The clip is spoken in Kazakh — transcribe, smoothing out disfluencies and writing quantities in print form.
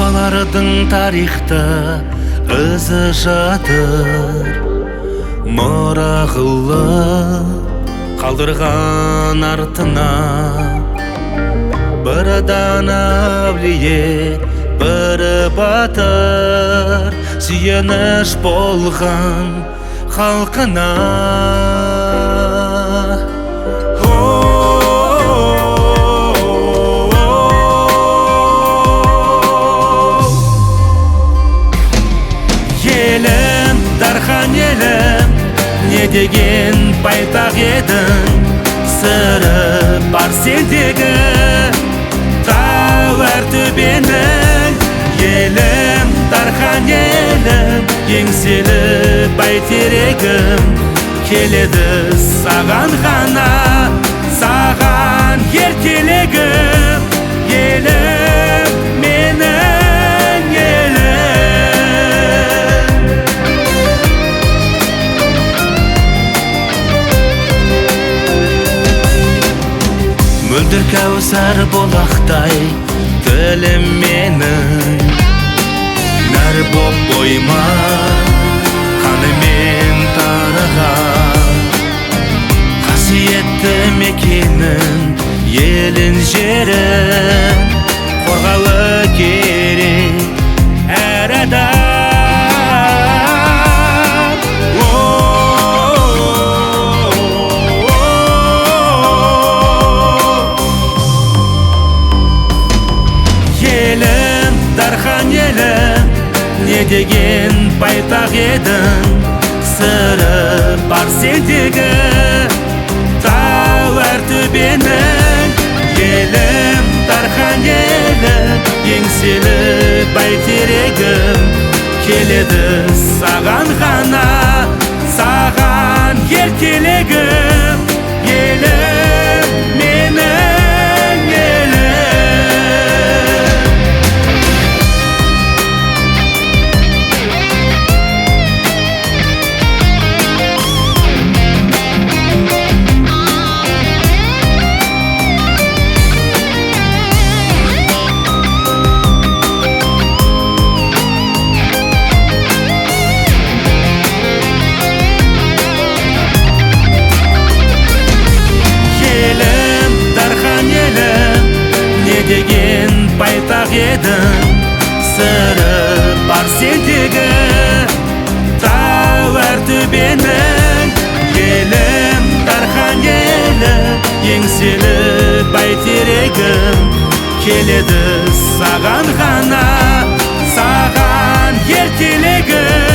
бабалардың тарихта ізі жатыр, мұра қылып қалдырған артына. Бірі дана әулие, бірі батыр, сүйеніш болған халқына. Елім, Дархан елім, не деген байтақ едің, сыры бар сендегі тау әр төбенің. Елім, Дархан елім, еңселі бәйтерегім, келеді саған ғана, саған еркелегім. Елім, менің елім. Мөлдір кәусар болақтай тілім менің, нәр боп бойма қанымен тараған. Қасиетті мекенін, елін жерін қорғауы керек әр адам. Елім, Дархан елім, не деген байтақ едің, сыры бар сендегі тау әр төбенің. Елім, Дархан елім, еңселі бәйтерегім, келеді саған ғана, саған еркелегім. Елім, менің елім. Деген байтақ едің, сыры бар сендегі тау әр төбенің. Елім, Дархан елім, еңселі бәйтерегім, келеді саған ғана, саған еркелегім.